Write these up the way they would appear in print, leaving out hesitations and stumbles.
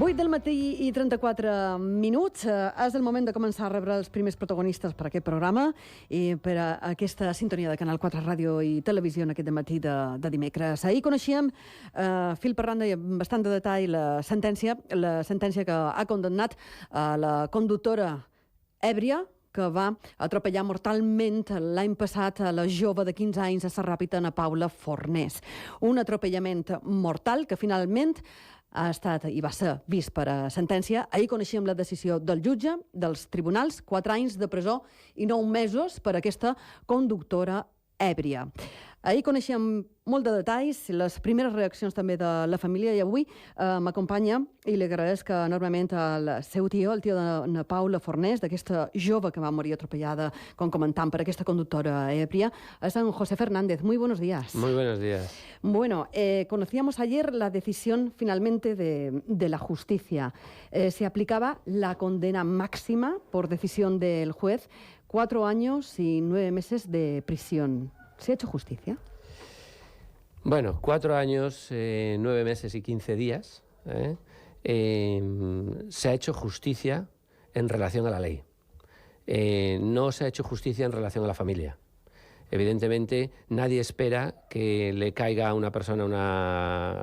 8 del matí i 34 minuts. És el moment de començar a rebre els primers protagonistes per aquest programa i per a aquesta sintonia de Canal 4 Ràdio i Televisió en aquest matí de dimecres. Ahir coneixíem, fil per randa i amb bastant de detall, la sentència que ha condemnat a la conductora èbria que va atropellar mortalment l'any passat a la jove de 15 anys a Sarràpita, Ana Paula Fornés. Un atropellament mortal que finalment ha estat i va ser vist per a sentència. Ahir coneixíem la decisió del jutge, dels tribunals, 4 anys de presó i 9 mesos per a aquesta conductora èbria. Ahir coneixíem molt de detalls, les primeres reaccions també de la família, i avui m'acompanya i li agraeixo enormement al seu tio, el tio de Paula Fornés, d'aquesta jove que va morir atropellada, com comentam, per aquesta conductora èbria, es en José Fernández. Muy buenos días. Muy buenos días. Bueno, conocíamos ayer la decisión finalmente de la justicia. Se aplicaba la condena máxima por decisión del juez, 4 años y 9 meses de prisión. ¿Se ha hecho justicia? Bueno, 4 años, 9 meses y 15 días. Se ha hecho justicia en relación a la ley. No se ha hecho justicia en relación a la familia. Evidentemente, nadie espera que le caiga a una persona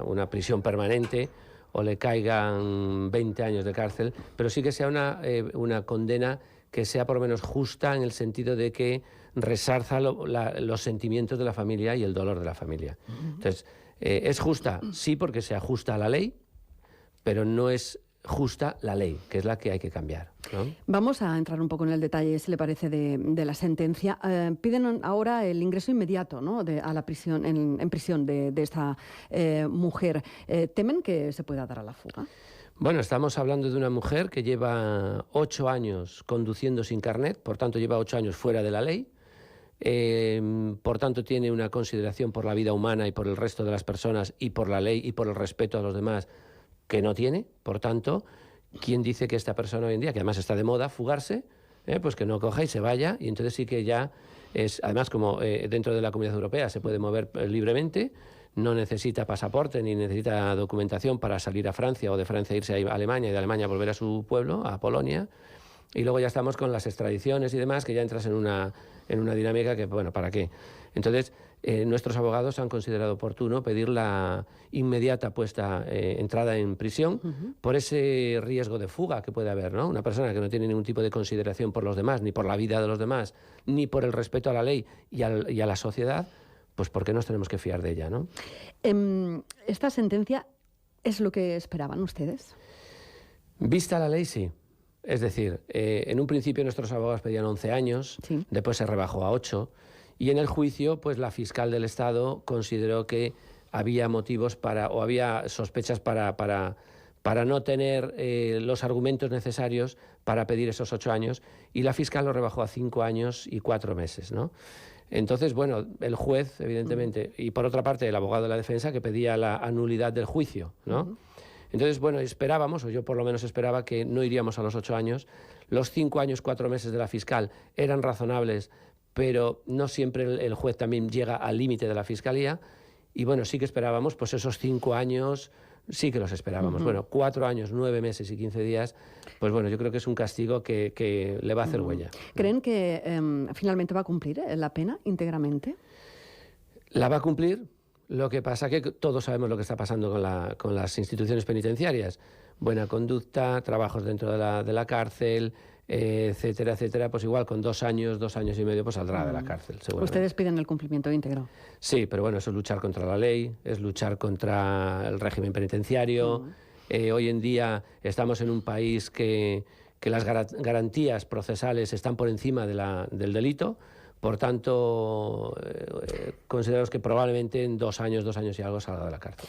una prisión permanente o le caigan 20 años de cárcel, pero sí que sea una condena que sea por lo menos justa en el sentido de que resarza los sentimientos de la familia y el dolor de la familia. Entonces, ¿es justa? Sí, porque se ajusta a la ley, pero no es justa la ley, que es la que hay que cambiar, ¿no? Vamos a entrar un poco en el detalle, si le parece, de la sentencia. Piden ahora el ingreso inmediato, ¿no?, a la prisión, en prisión de esta mujer. ¿Temen que se pueda dar a la fuga? Bueno, estamos hablando de una mujer que lleva 8 años conduciendo sin carnet, por tanto lleva 8 años fuera de la ley, por tanto tiene una consideración por la vida humana y por el resto de las personas y por la ley y por el respeto a los demás que no tiene. Por tanto, ¿quién dice que esta persona hoy en día, que además está de moda fugarse, pues que no coja y se vaya? Y entonces sí que ya es, además como dentro de la Comunidad Europea se puede mover libremente, no necesita pasaporte ni necesita documentación para salir a Francia o de Francia irse a Alemania y de Alemania volver a su pueblo, a Polonia. Y luego ya estamos con las extradiciones y demás, que ya entras en una dinámica que, bueno, ¿para qué? Entonces, nuestros abogados han considerado oportuno pedir la inmediata entrada en prisión por ese riesgo de fuga que puede haber, ¿no? Una persona que no tiene ningún tipo de consideración por los demás, ni por la vida de los demás, ni por el respeto a la ley y a la sociedad, pues ¿por qué nos tenemos que fiar de ella, no? ¿Esta sentencia es lo que esperaban ustedes? Vista la ley, sí. Es decir, en un principio nuestros abogados pedían 11 años, sí. Después se rebajó a 8, y en el juicio, pues la fiscal del Estado consideró que había motivos o había sospechas para no tener los argumentos necesarios para pedir esos 8 años, y la fiscal lo rebajó a 5 años y 4 meses, ¿no? Entonces, bueno, el juez, evidentemente, y por otra parte el abogado de la defensa que pedía la anulidad del juicio, ¿no? Entonces, bueno, esperábamos, o yo por lo menos esperaba, que no iríamos a los 8 años. Los 5 años, 4 meses de la fiscal eran razonables, pero no siempre el juez también llega al límite de la fiscalía. Y bueno, sí que esperábamos, pues esos 5 años, sí que los esperábamos. Bueno, 4 años, 9 meses y 15 días, pues bueno, yo creo que es un castigo que le va a hacer huella. ¿Creen que finalmente va a cumplir la pena íntegramente? La va a cumplir. Lo que pasa que todos sabemos lo que está pasando con las instituciones penitenciarias. Buena conducta, trabajos dentro de la cárcel, etcétera, etcétera. Pues igual con 2 años, 2 años y medio, pues saldrá de la cárcel, seguramente. ¿Ustedes piden el cumplimiento íntegro? Sí, pero bueno, eso es luchar contra la ley, es luchar contra el régimen penitenciario. Hoy en día estamos en un país que las garantías procesales están por encima del delito. Por tanto, consideramos que probablemente en 2 años y algo salga de la cárcel.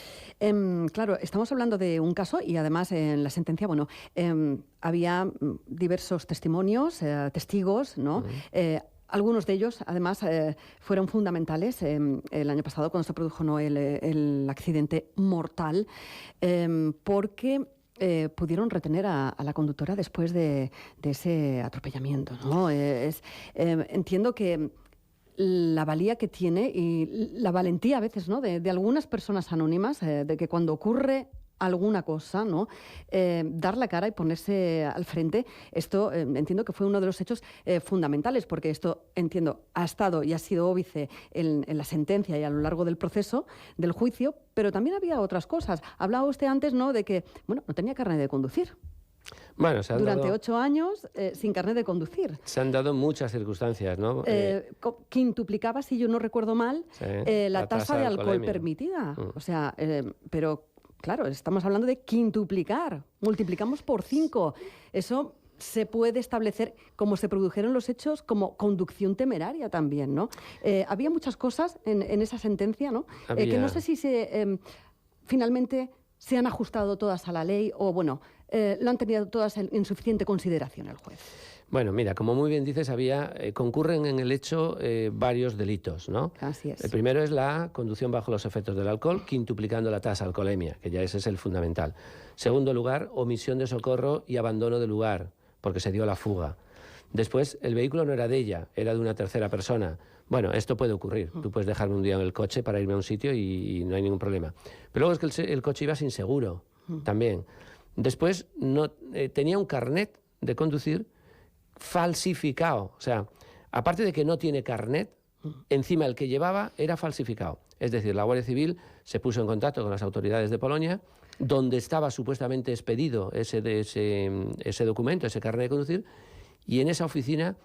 Claro, estamos hablando de un caso y además en la sentencia, bueno, había diversos testimonios, testigos, ¿no? Algunos de ellos, además, fueron fundamentales el año pasado cuando se produjo, ¿no?, el accidente mortal, porque pudieron retener a la conductora después de ese atropellamiento, ¿no? Entiendo que la valía que tiene y la valentía a veces, ¿no?, de algunas personas anónimas, de que cuando ocurre alguna cosa, ¿no? Dar la cara y ponerse al frente, esto entiendo que fue uno de los hechos fundamentales, porque esto, entiendo, ha estado y ha sido óbice en la sentencia y a lo largo del proceso, del juicio, pero también había otras cosas. Hablaba usted antes, ¿no?, de que, bueno, no tenía carnet de conducir. Bueno, durante 8 años sin carnet de conducir. Se han dado muchas circunstancias, ¿no? Quintuplicaba, si yo no recuerdo mal, sí, la tasa de alcohol permitida. O sea, pero claro, estamos hablando de quintuplicar. Multiplicamos por 5. Eso se puede establecer, como se produjeron los hechos, como conducción temeraria también, ¿no? Había muchas cosas en esa sentencia, ¿no? Que no sé si finalmente se han ajustado todas a la ley o, bueno, lo han tenido todas en suficiente consideración el juez. Bueno, mira, como muy bien dices, concurren en el hecho varios delitos, ¿no? Así es. El primero es la conducción bajo los efectos del alcohol, quintuplicando la tasa de alcoholemia, que ya ese es el fundamental. Segundo lugar, omisión de socorro y abandono del lugar, porque se dio la fuga. Después, el vehículo no era de ella, era de una tercera persona. Bueno, esto puede ocurrir. Tú puedes dejarme un día en el coche para irme a un sitio y no hay ningún problema. Pero luego es que el coche iba sin seguro también. Después, tenía un carnet de conducir falsificado. O sea, aparte de que no tiene carnet, encima el que llevaba era falsificado. Es decir, la Guardia Civil se puso en contacto con las autoridades de Polonia, donde estaba supuestamente expedido ese documento, ese carnet de conducir, y en esa oficina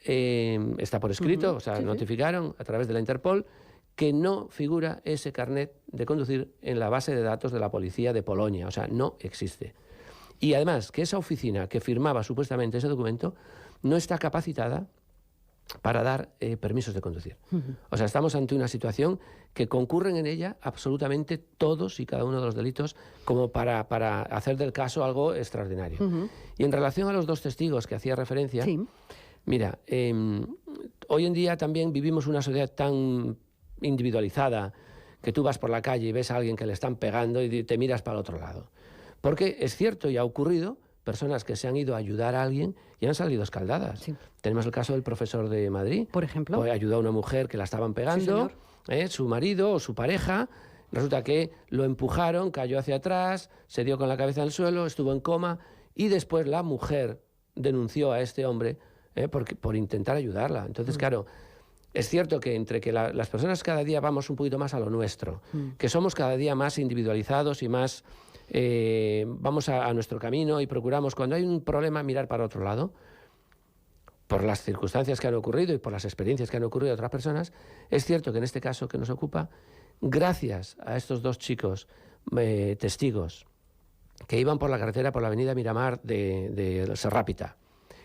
está por escrito, o sea, sí, notificaron a través de la Interpol que no figura ese carnet de conducir en la base de datos de la policía de Polonia, o sea, no existe. Y además que esa oficina que firmaba supuestamente ese documento no está capacitada para dar permisos de conducir. O sea, estamos ante una situación que concurren en ella absolutamente todos y cada uno de los delitos como para hacer del caso algo extraordinario. Y en relación a los dos testigos que hacía referencia, sí, mira, hoy en día también vivimos una sociedad tan individualizada que tú vas por la calle y ves a alguien que le están pegando y te miras para el otro lado. Porque es cierto y ha ocurrido personas que se han ido a ayudar a alguien y han salido escaldadas. Sí. Tenemos el caso del profesor de Madrid. Por ejemplo. Pues ayudó a una mujer que la estaban pegando, sí, su marido o su pareja. Resulta que lo empujaron, cayó hacia atrás, se dio con la cabeza en el suelo, estuvo en coma y después la mujer denunció a este hombre por intentar ayudarla. Entonces, claro, es cierto que entre que las personas cada día vamos un poquito más a lo nuestro, que somos cada día más individualizados y más vamos a nuestro camino y procuramos, cuando hay un problema, mirar para otro lado, por las circunstancias que han ocurrido y por las experiencias que han ocurrido a otras personas, es cierto que en este caso que nos ocupa, gracias a estos dos chicos testigos que iban por la carretera, por la avenida Miramar de Serrápita,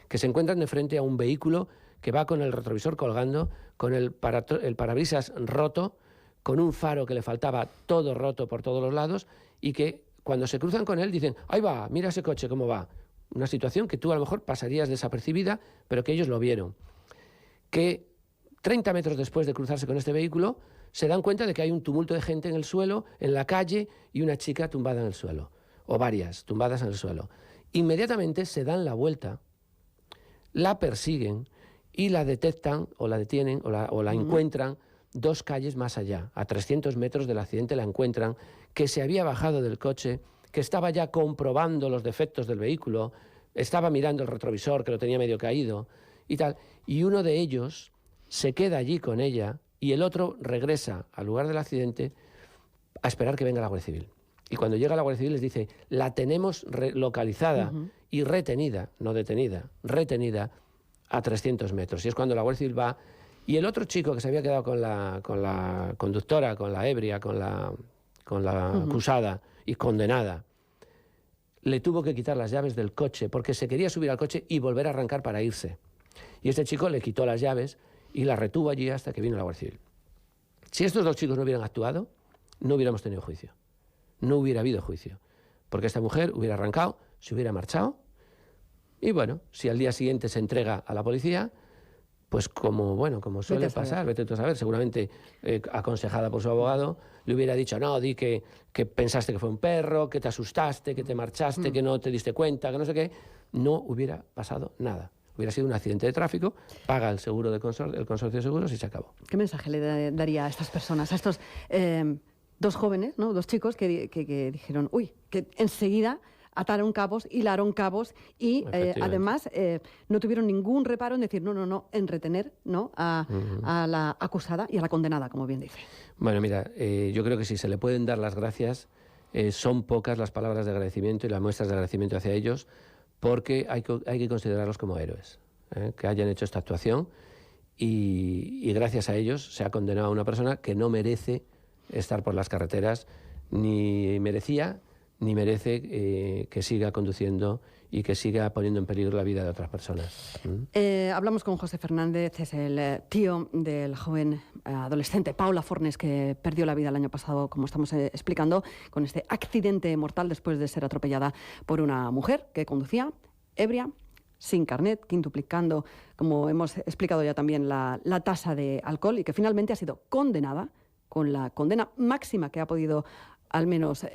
que se encuentran de frente a un vehículo que va con el retrovisor colgando, con el parabrisas roto, con un faro que le faltaba todo roto por todos los lados y que cuando se cruzan con él dicen, ¡ahí va! Mira ese coche cómo va. Una situación que tú a lo mejor pasarías desapercibida, pero que ellos lo vieron. Que 30 metros después de cruzarse con este vehículo, se dan cuenta de que hay un tumulto de gente en el suelo, en la calle, y una chica tumbada en el suelo, o varias tumbadas en el suelo. Inmediatamente se dan la vuelta, la persiguen y la detectan, o la detienen, o la encuentran 2 calles más allá. A 300 metros del accidente la encuentran, que se había bajado del coche, que estaba ya comprobando los defectos del vehículo, estaba mirando el retrovisor, que lo tenía medio caído, y tal. Y uno de ellos se queda allí con ella, y el otro regresa al lugar del accidente a esperar que venga la Guardia Civil. Y cuando llega la Guardia Civil les dice, la tenemos localizada y retenida, no detenida, retenida a 300 metros. Y es cuando la Guardia Civil va. Y el otro chico que se había quedado con la conductora, con la ebria, con la acusada y condenada, le tuvo que quitar las llaves del coche porque se quería subir al coche y volver a arrancar para irse. Y este chico le quitó las llaves y la retuvo allí hasta que vino la Guardia Civil. Si estos dos chicos no hubieran actuado, no hubiéramos tenido juicio. No hubiera habido juicio. Porque esta mujer hubiera arrancado, se hubiera marchado y bueno, si al día siguiente se entrega a la policía, pues como suele pasar, vete tú a saber, seguramente aconsejada por su abogado, le hubiera dicho, no, di que pensaste que fue un perro, que te asustaste, que te marchaste, que no te diste cuenta, que no sé qué, no hubiera pasado nada. Hubiera sido un accidente de tráfico, paga el seguro el consorcio de seguros y se acabó. ¿Qué mensaje le daría a estas personas, a estos dos jóvenes, ¿no? Dos chicos que dijeron, uy, que enseguida ataron cabos, hilaron cabos y además no tuvieron ningún reparo en decir no, en retener, ¿no? a la acusada y a la condenada, como bien dice. Bueno, mira, yo creo que si se le pueden dar las gracias, son pocas las palabras de agradecimiento y las muestras de agradecimiento hacia ellos, porque hay que considerarlos como héroes, que hayan hecho esta actuación y gracias a ellos se ha condenado a una persona que no merece estar por las carreteras, ni merecía ni merece que siga conduciendo y que siga poniendo en peligro la vida de otras personas. Hablamos con José Fernández, es el tío del joven adolescente Paula Fornes, que perdió la vida el año pasado, como estamos explicando, con este accidente mortal después de ser atropellada por una mujer que conducía ebria, sin carnet, quintuplicando, como hemos explicado ya también, la tasa de alcohol, y que finalmente ha sido condenada con la condena máxima que ha podido al menos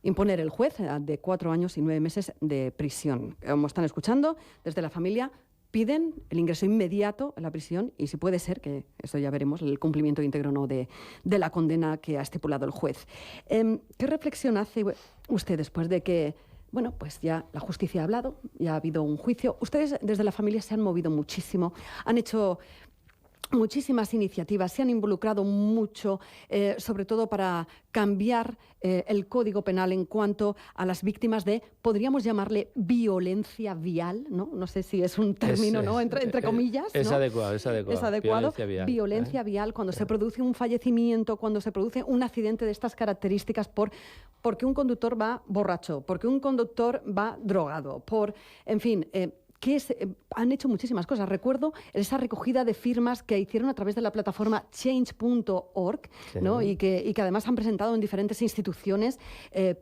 imponer el juez, de 4 años y 9 meses de prisión. Como están escuchando, desde la familia piden el ingreso inmediato a la prisión y, si puede ser, que eso ya veremos, el cumplimiento íntegro no de la condena que ha estipulado el juez. ¿Qué reflexión hace usted después de que, bueno, pues ya la justicia ha hablado, ya ha habido un juicio? Ustedes desde la familia se han movido muchísimo, han hecho muchísimas iniciativas, se han involucrado mucho, sobre todo para cambiar el Código Penal en cuanto a las víctimas de, podríamos llamarle, violencia vial, ¿no? No sé si es un término, ¿no? Entre comillas, ¿no? Es adecuado. Es adecuado. Violencia vial, cuando se produce un fallecimiento, cuando se produce un accidente de estas características porque un conductor va borracho, porque un conductor va drogado, en fin, han hecho muchísimas cosas. Recuerdo esa recogida de firmas que hicieron a través de la plataforma change.org, sí, ¿no? y que además han presentado en diferentes instituciones,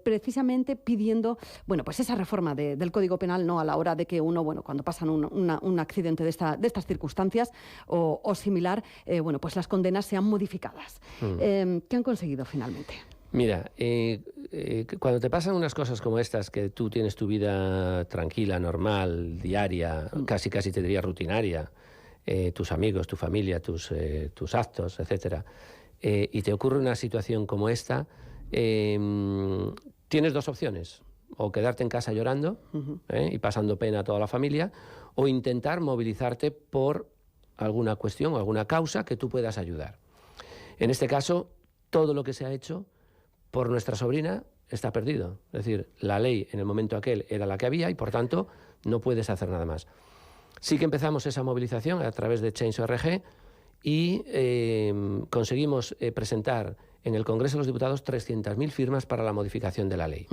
precisamente pidiendo, bueno, pues esa reforma del Código Penal, ¿no? A la hora de que uno, bueno, cuando pasan un accidente de estas circunstancias o similar, bueno, pues las condenas sean modificadas. ¿Qué han conseguido finalmente? Mira, cuando te pasan unas cosas como estas, que tú tienes tu vida tranquila, normal, diaria, casi te diría rutinaria, tus amigos, tu familia, tus actos, etcétera, y te ocurre una situación como esta, tienes dos opciones: o quedarte en casa llorando y pasando pena a toda la familia, o intentar movilizarte por alguna cuestión o alguna causa que tú puedas ayudar. En este caso, todo lo que se ha hecho por nuestra sobrina está perdido. Es decir, la ley en el momento aquel era la que había y, por tanto, no puedes hacer nada más. Sí que empezamos esa movilización a través de Change.org y conseguimos presentar en el Congreso de los Diputados 300.000 firmas para la modificación de la ley.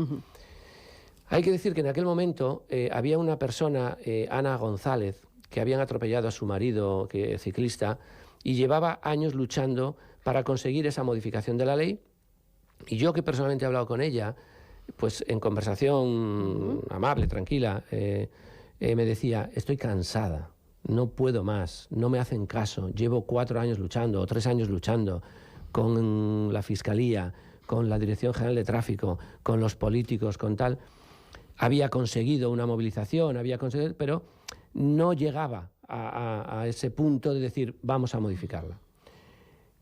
Hay que decir que en aquel momento había una persona, Ana González, que habían atropellado a su marido, ciclista, y llevaba años luchando para conseguir esa modificación de la ley. Y yo, que personalmente he hablado con ella, pues en conversación amable, tranquila, me decía: estoy cansada, no puedo más, no me hacen caso, llevo 4 años luchando o 3 años luchando con la Fiscalía, con la Dirección General de Tráfico, con los políticos, con tal. Había conseguido una movilización, pero no llegaba a ese punto de decir vamos a modificarla.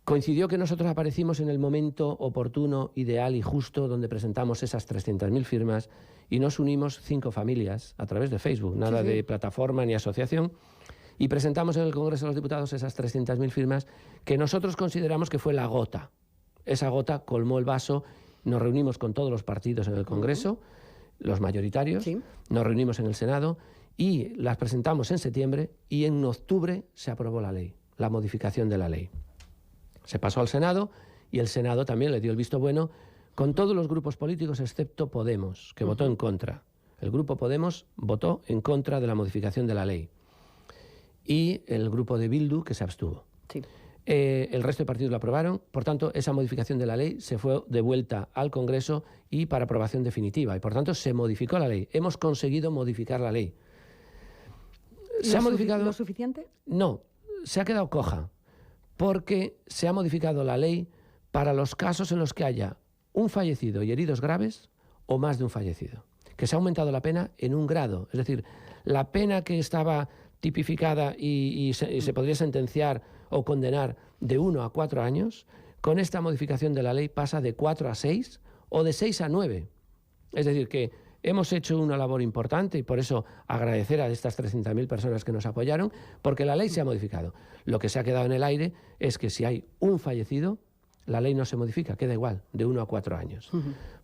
Coincidió que nosotros aparecimos en el momento oportuno, ideal y justo, donde presentamos esas 300.000 firmas y nos unimos 5 familias a través de Facebook, nada de plataforma ni asociación, y presentamos en el Congreso de los Diputados esas 300.000 firmas que nosotros consideramos que fue la gota. Esa gota colmó el vaso. Nos reunimos con todos los partidos en el Congreso, los mayoritarios, nos reunimos en el Senado y las presentamos en septiembre, y en octubre se aprobó la ley, la modificación de la ley. Se pasó al Senado y el Senado también le dio el visto bueno, con todos los grupos políticos excepto Podemos, que votó en contra. El grupo Podemos votó en contra de la modificación de la ley. Y el grupo de Bildu, que se abstuvo. Sí. El resto de partidos lo aprobaron. Por tanto, esa modificación de la ley se fue de vuelta al Congreso y para aprobación definitiva. Y por tanto, se modificó la ley. Hemos conseguido modificar la ley. ¿Se ha modificado? ¿Lo suficiente? No, se ha quedado coja. Porque se ha modificado la ley para los casos en los que haya un fallecido y heridos graves o más de un fallecido. Que se ha aumentado la pena en 1 grado. Es decir, la pena que estaba tipificada y se podría sentenciar o condenar de 1 a 4 años, con esta modificación de la ley pasa de 4 a 6 o de 6 a 9. Es decir, que hemos hecho una labor importante y por eso agradecer a estas 300.000 personas que nos apoyaron, porque la ley se ha modificado. Lo que se ha quedado en el aire es que si hay un fallecido, la ley no se modifica, queda igual, de 1 a 4 años.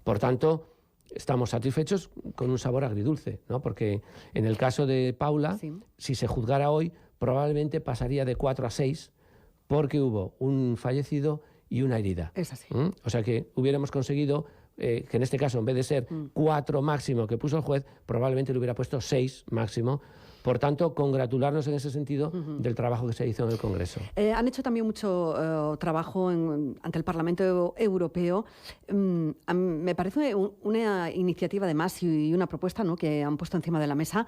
Por tanto, estamos satisfechos con un sabor agridulce, ¿no? Porque en el caso de Paula, si se juzgara hoy, probablemente pasaría de 4 a 6 porque hubo un fallecido y una herida. Es así. O sea que hubiéramos conseguido que en este caso, en vez de ser 4 máximo que puso el juez, probablemente le hubiera puesto 6 máximo. Por tanto, congratularnos en ese sentido del trabajo que se hizo en el Congreso. Han hecho también mucho trabajo ante el Parlamento Europeo. Me parece una iniciativa además y una propuesta, ¿no?, que han puesto encima de la mesa.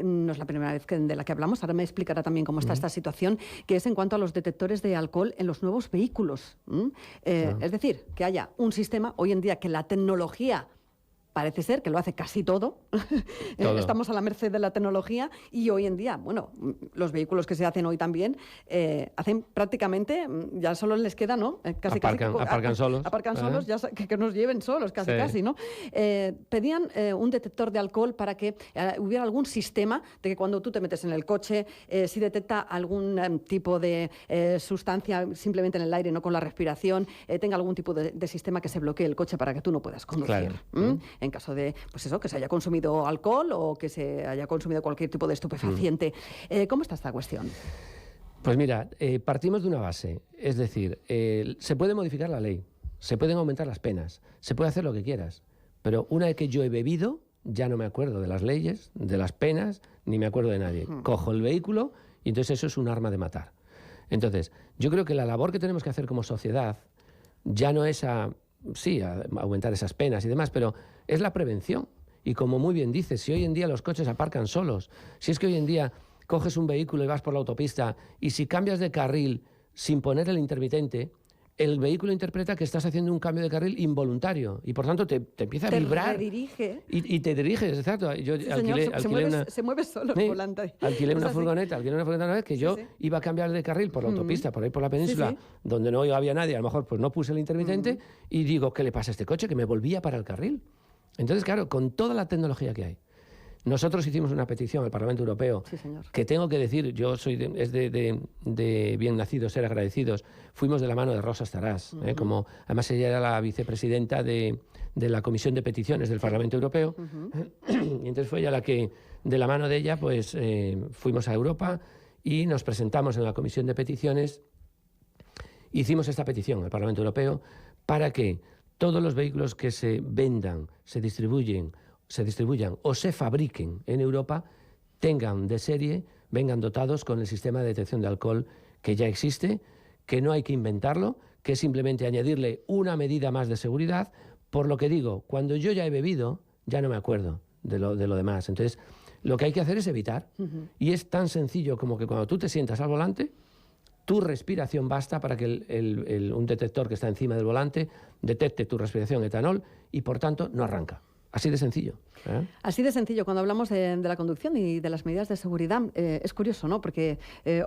No es la primera vez de la que hablamos. Ahora me explicará también cómo está esta situación, que es en cuanto a los detectores de alcohol en los nuevos vehículos. Es decir, que haya un sistema, hoy en día que la tecnología parece ser que lo hace casi todo. Estamos a la merced de la tecnología y hoy en día, bueno, los vehículos que se hacen hoy también hacen prácticamente, ya solo les queda, ¿no? Aparcan solos. Aparcan solos, ya que nos lleven solos, casi, ¿no? Pedían un detector de alcohol para que hubiera algún sistema de que cuando tú te metes en el coche, si detecta algún tipo de sustancia simplemente en el aire, no con la respiración, tenga algún tipo de sistema que se bloquee el coche para que tú no puedas conducir. Claro. En caso de, pues eso, que se haya consumido alcohol o que se haya consumido cualquier tipo de estupefaciente. ¿Cómo está esta cuestión? Pues mira, partimos de una base. Es decir, se puede modificar la ley, se pueden aumentar las penas, se puede hacer lo que quieras, pero una vez que yo he bebido, ya no me acuerdo de las leyes, de las penas, ni me acuerdo de nadie. Cojo el vehículo y entonces eso es un arma de matar. Entonces, yo creo que la labor que tenemos que hacer como sociedad ya no es sí, a aumentar esas penas y demás, pero es la prevención. Y como muy bien dices, si hoy en día los coches aparcan solos, si es que hoy en día coges un vehículo y vas por la autopista y si cambias de carril sin poner el intermitente, el vehículo interpreta que estás haciendo un cambio de carril involuntario y por tanto te empieza a vibrar. Te redirige. Y te diriges, exacto. Yo sí, se mueve solo el volante. Alquilé una furgoneta una vez que yo iba a cambiar de carril por la autopista, por ahí por la península, donde no había nadie, a lo mejor pues no puse el intermitente y digo, ¿qué le pasa a este coche? Que me volvía para el carril. Entonces, claro, con toda la tecnología que hay, nosotros hicimos una petición al Parlamento Europeo, que tengo que decir, yo soy de bien nacidos, ser agradecidos. Fuimos de la mano de Rosa Estaràs, como además ella era la vicepresidenta de la Comisión de Peticiones del Parlamento Europeo, y entonces fue ella la que, de la mano de ella, pues fuimos a Europa y nos presentamos en la Comisión de Peticiones. Hicimos esta petición al Parlamento Europeo para que todos los vehículos que se vendan, se distribuyan o se fabriquen en Europa tengan de serie, vengan dotados con el sistema de detección de alcohol que ya existe, que no hay que inventarlo, que es simplemente añadirle una medida más de seguridad. Por lo que digo, cuando yo ya he bebido, ya no me acuerdo de lo demás. Entonces, lo que hay que hacer es evitar. Y es tan sencillo como que cuando tú te sientas al volante, tu respiración basta para que un detector que está encima del volante detecte tu respiración etanol y, por tanto, no arranca. Así de sencillo. Así de sencillo. Cuando hablamos de la conducción y de las medidas de seguridad, es curioso, ¿no? Porque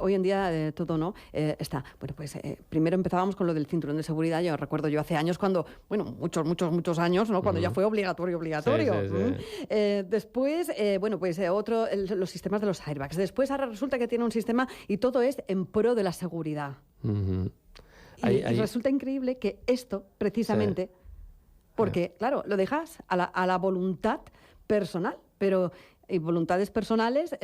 hoy en día todo, ¿no? Está. Bueno, pues primero empezábamos con lo del cinturón de seguridad. Yo recuerdo yo hace años cuando, bueno, muchos años, ¿no? Cuando ya fue obligatorio. Sí. Después, bueno, pues los sistemas de los airbags. Después ahora resulta que tiene un sistema y todo es en pro de la seguridad. Y resulta increíble que esto, precisamente... Porque, claro, lo dejas a la voluntad personal, pero voluntades personales,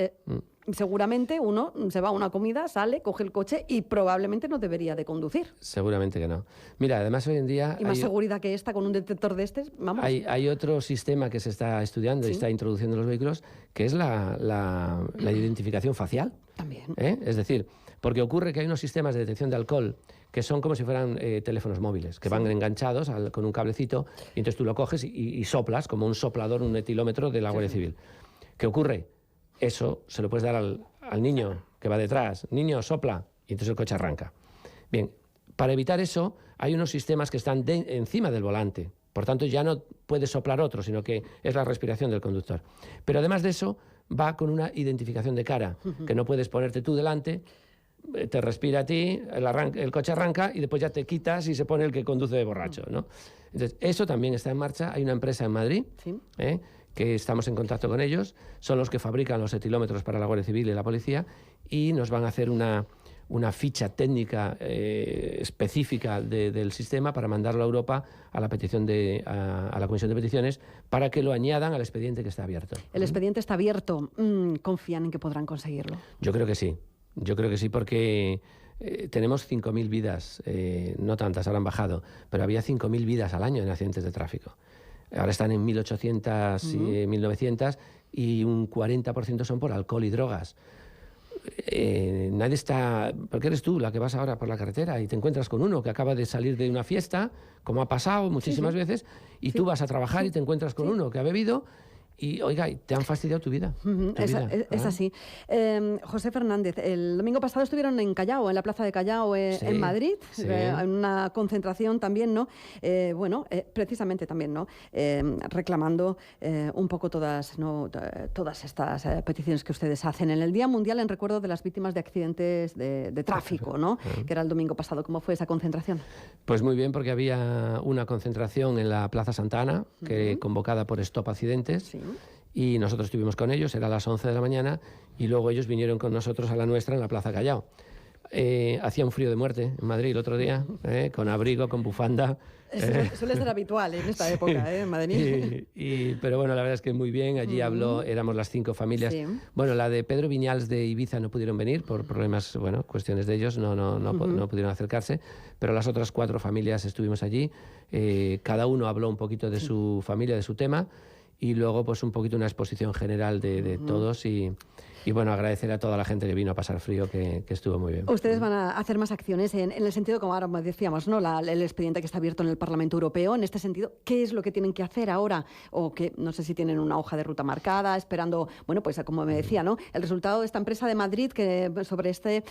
seguramente uno se va a una comida, sale, coge el coche y probablemente no debería de conducir. Seguramente que no. Mira, además hoy en día... Y más seguridad que esta con un detector de vamos. Hay otro sistema que se está estudiando y está introduciendo en los vehículos, que es la identificación facial. También. Es decir, porque ocurre que hay unos sistemas de detección de alcohol que son como si fueran teléfonos móviles, que van enganchados con un cablecito y entonces tú lo coges y soplas, como un soplador, un etilómetro de la Guardia Civil. ¿Qué ocurre? Eso se lo puedes dar al niño que va detrás. Niño, sopla, y entonces el coche arranca. Bien, para evitar eso hay unos sistemas que están encima del volante. Por tanto, ya no puedes soplar otro, sino que es la respiración del conductor. Pero además de eso, va con una identificación de cara, que no puedes ponerte tú delante, te respira a ti, el coche arranca y después ya te quitas y se pone el que conduce de borracho, ¿no? Entonces, eso también está en marcha. Hay una empresa en Madrid, ¿sí?, que estamos en contacto con ellos, son los que fabrican los etilómetros para la Guardia Civil y la Policía, y nos van a hacer una ficha técnica específica del sistema para mandarlo a Europa a la petición a la Comisión de Peticiones para que lo añadan al expediente que está abierto. El expediente está abierto. ¿Confían en que podrán conseguirlo? Yo creo que sí. Yo creo que sí, porque tenemos 5.000 vidas, no tantas, ahora han bajado, pero había 5.000 vidas al año en accidentes de tráfico. Ahora están en 1.800 y 1.900 y un 40% son por alcohol y drogas. Nadie está... Porque eres tú la que vas ahora por la carretera y te encuentras con uno que acaba de salir de una fiesta, como ha pasado muchísimas veces, y tú vas a trabajar y te encuentras con uno que ha bebido y, oiga, te han fastidiado tu vida. Es así. José Fernández, el domingo pasado estuvieron en Callao, en la plaza de Callao, en Madrid, en una concentración también, ¿no? Precisamente también, ¿no? Reclamando un poco todas estas peticiones que ustedes hacen en el Día Mundial en recuerdo de las víctimas de accidentes de tráfico, ¿no? Que era el domingo pasado. ¿Cómo fue esa concentración? Pues muy bien, porque había una concentración en la Plaza Santa Ana, convocada por Stop Accidentes. Sí. Y nosotros estuvimos con ellos, era a las 11 de la mañana, y luego ellos vinieron con nosotros a la nuestra en la Plaza Callao. Hacía un frío de muerte en Madrid el otro día, con abrigo, con bufanda. Suele ser habitual en esta época, en Madrid. Pero bueno, la verdad es que muy bien. Allí éramos las 5 familias. Sí. Bueno, la de Pedro Viñals de Ibiza no pudieron venir por problemas, cuestiones de ellos, no pudieron acercarse, pero las otras 4 familias estuvimos allí. Cada uno habló un poquito de su familia, de su tema, y luego pues un poquito una exposición general de todos y bueno, agradecer a toda la gente que vino a pasar frío, que estuvo muy bien. Ustedes van a hacer más acciones en el sentido, como ahora decíamos, ¿no? El expediente que está abierto en el Parlamento Europeo. En este sentido, ¿qué es lo que tienen que hacer ahora? O que no sé si tienen una hoja de ruta marcada, esperando, pues como me decía, ¿no? El resultado de esta empresa de Madrid sobre este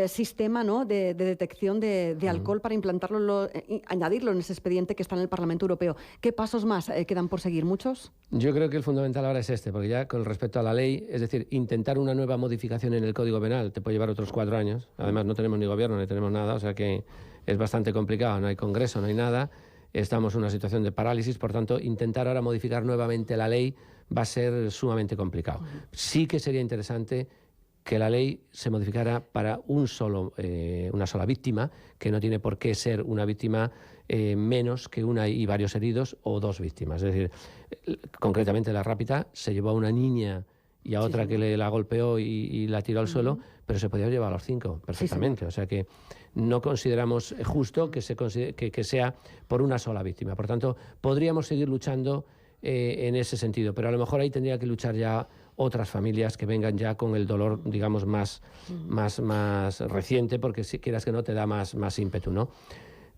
sistema, ¿no? de detección de alcohol para implantarlo, añadirlo en ese expediente que está en el Parlamento Europeo. ¿Qué pasos más quedan por seguir? ¿Muchos? Yo creo que el fundamental ahora es porque ya con respecto a la ley, es decir, intentar una nueva modificación en el Código Penal te puede llevar otros 4 años. Además, no tenemos ni gobierno, ni tenemos nada, o sea que es bastante complicado. No hay Congreso, no hay nada. Estamos en una situación de parálisis, por tanto, intentar ahora modificar nuevamente la ley va a ser sumamente complicado. Sí que sería interesante que la ley se modificara para una sola víctima, que no tiene por qué ser una víctima menos que una y varios heridos o 2 víctimas. Es decir, concretamente la Rápida se llevó a una niña y a otra que la golpeó y la tiró al suelo, pero se podía llevar a los 5 perfectamente. O sea que no consideramos justo que sea por una sola víctima. Por tanto, podríamos seguir luchando en ese sentido, pero a lo mejor ahí tendría que luchar ya otras familias que vengan ya con el dolor, digamos, más reciente, porque si quieras que no te da más ímpetu, ¿no?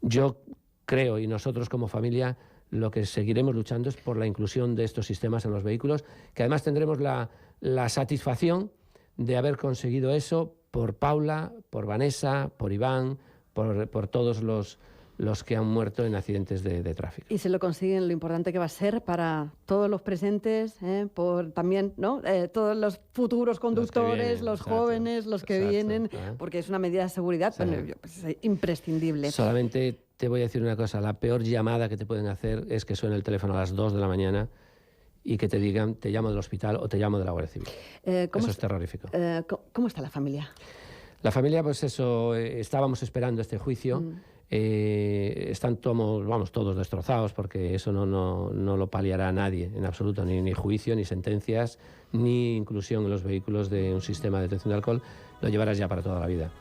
Yo creo, y nosotros como familia, lo que seguiremos luchando es por la inclusión de estos sistemas en los vehículos, que además tendremos la satisfacción de haber conseguido eso por Paula, por Vanessa, por Iván, por todos los que han muerto en accidentes de tráfico. Y si lo consiguen, lo importante que va a ser para todos los presentes, por también, ¿no? Todos los futuros conductores, los jóvenes, los que vienen, porque es una medida de seguridad imprescindible. Solamente te voy a decir una cosa, la peor llamada que te pueden hacer es que suene el teléfono a las 2 de la mañana y que te digan, te llamo del hospital o te llamo de la Guardia Civil. Eso es terrorífico. ¿Cómo está la familia? La familia, pues eso, estábamos esperando este juicio. Están todos destrozados, porque eso no lo paliará a nadie en absoluto, ni juicio, ni sentencias, ni inclusión en los vehículos de un sistema de detección de alcohol. Lo llevarás ya para toda la vida.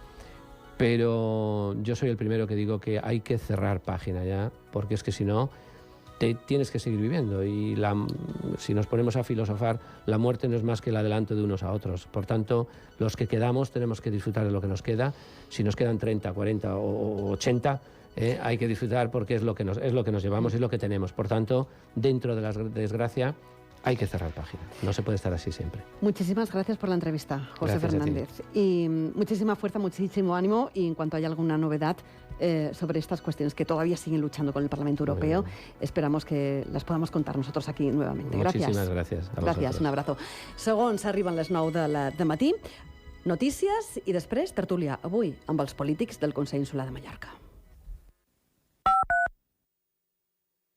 Pero yo soy el primero que digo que hay que cerrar página ya, porque es que si no, tienes que seguir viviendo, y si nos ponemos a filosofar, la muerte no es más que el adelanto de unos a otros. Por tanto, los que quedamos tenemos que disfrutar de lo que nos queda. Si nos quedan 30, 40 o 80, hay que disfrutar, porque es lo que nos llevamos, es lo que tenemos. Por tanto, dentro de la desgracia, hay que cerrar página. No se puede estar así siempre. Muchísimas gracias por la entrevista, José Fernández. Y muchísima fuerza, muchísimo ánimo. Y en cuanto haya alguna novedad sobre estas cuestiones que todavía siguen luchando con el Parlamento Europeo, esperamos que las podamos contar nosotros aquí nuevamente. Muchísimas gracias. Gràcies, un abrazo. Segons arriben les 9 de matí, Notícies i després tertúlia, avui amb els polítics del Consell Insular de Mallorca.